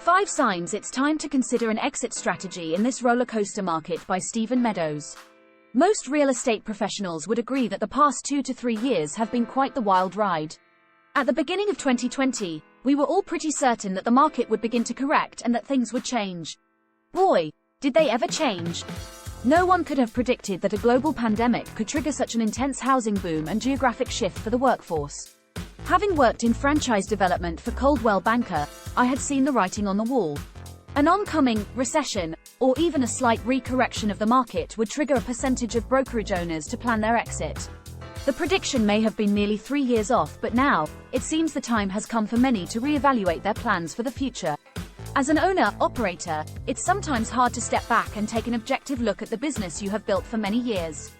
5 Signs It's Time to Consider an Exit Strategy in This Roller Coaster Market by Meadows. Most real estate professionals would agree that the past 2 to 3 years have been quite the wild ride. At the beginning of 2020, we were all pretty certain that the market would begin to correct and that things would change. Boy, did they ever change. No one could have predicted that a global pandemic could trigger such an intense housing boom and geographic shift for the workforce. Having worked in franchise development for Coldwell banker, I had seen the writing on the wall. An oncoming recession, or even a slight re-correction of the market, would trigger a percentage of brokerage owners to plan their exit. The prediction may have been nearly 3 years off, but now, it seems the time has come for many to reevaluate their plans for the future. As an owner-operator, it's sometimes hard to step back and take an objective look at the business you have built for many years.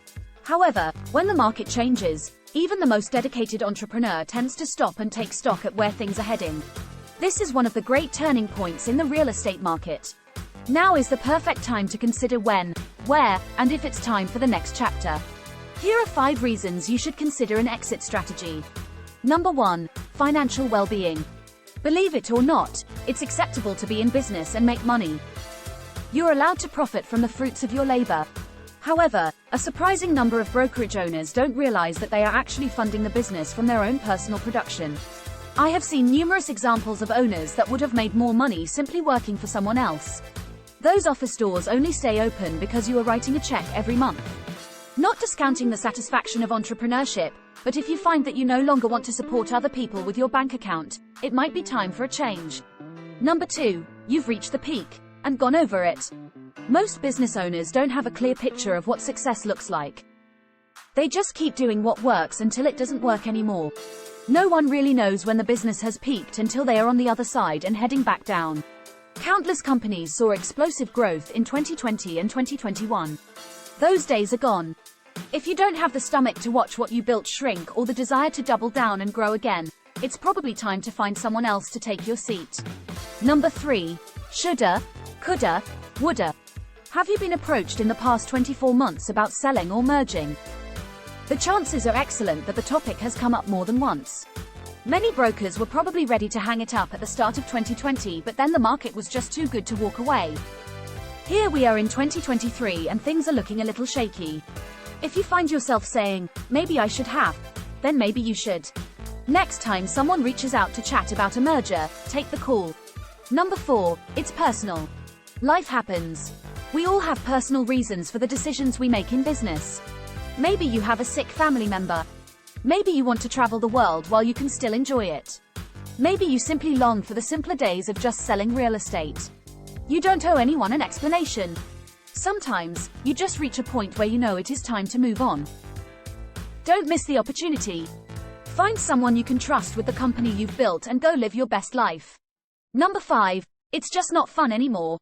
However, when the market changes, even the most dedicated entrepreneur tends to stop and take stock at where things are heading. This is one of the great turning points in the real estate market. Now is the perfect time to consider when, where, and if it's time for the next chapter. Here are 5 reasons you should consider an exit strategy. Number 1. Financial well-being. Believe it or not, it's acceptable to be in business and make money. You're allowed to profit from the fruits of your labor. However, a surprising number of brokerage owners don't realize that they are actually funding the business from their own personal production. I have seen numerous examples of owners that would have made more money simply working for someone else. Those office doors only stay open because you are writing a check every month. Not discounting the satisfaction of entrepreneurship, but if you find that you no longer want to support other people with your bank account, it might be time for a change. Number 2. You've reached the peak and gone over it. Most business owners don't have a clear picture of what success looks like. They just keep doing what works until it doesn't work anymore. No one really knows when the business has peaked until they are on the other side and heading back down. Countless companies saw explosive growth in 2020 and 2021. Those days are gone. If you don't have the stomach to watch what you built shrink or the desire to double down and grow again, it's probably time to find someone else to take your seat. Number 3. Shoulda, coulda, woulda. Have you been approached in the past 24 months about selling or merging? The chances are excellent that the topic has come up more than once. Many brokers were probably ready to hang it up at the start of 2020, but then the market was just too good to walk away. Here we are in 2023 and things are looking a little shaky. If you find yourself saying, maybe I should have, then maybe you should. Next time someone reaches out to chat about a merger, take the call. Number 4. It's personal. Life happens. We all have personal reasons for the decisions we make in business. Maybe you have a sick family member. Maybe you want to travel the world while you can still enjoy it. Maybe you simply long for the simpler days of just selling real estate. You don't owe anyone an explanation. Sometimes, you just reach a point where you know it is time to move on. Don't miss the opportunity. Find someone you can trust with the company you've built and go live your best life. Number 5. It's just not fun anymore.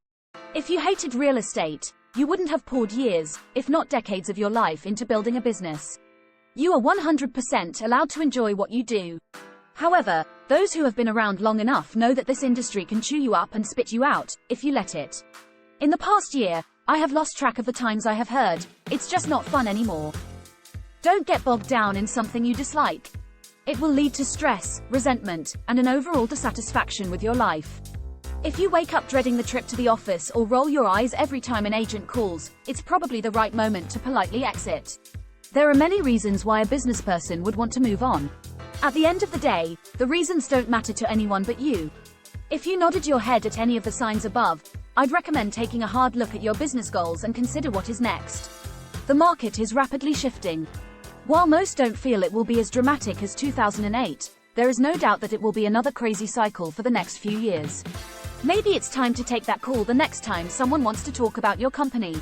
If you hated real estate, you wouldn't have poured years, if not decades of your life into building a business. You are 100% allowed to enjoy what you do. However, those who have been around long enough know that this industry can chew you up and spit you out, if you let it. In the past year, I have lost track of the times I have heard, it's just not fun anymore. Don't get bogged down in something you dislike. It will lead to stress, resentment, and an overall dissatisfaction with your life. If you wake up dreading the trip to the office or roll your eyes every time an agent calls, it's probably the right moment to politely exit. There are many reasons why a business person would want to move on. At the end of the day, the reasons don't matter to anyone but you. If you nodded your head at any of the signs above, I'd recommend taking a hard look at your business goals and consider what is next. The market is rapidly shifting. While most don't feel it will be as dramatic as 2008, there is no doubt that it will be another crazy cycle for the next few years. Maybe it's time to take that call the next time someone wants to talk about your company.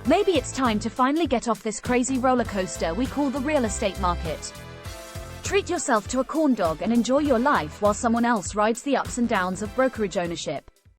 Maybe it's time to finally get off this crazy roller coaster we call the real estate market. Treat yourself to a corn dog and enjoy your life while someone else rides the ups and downs of brokerage ownership.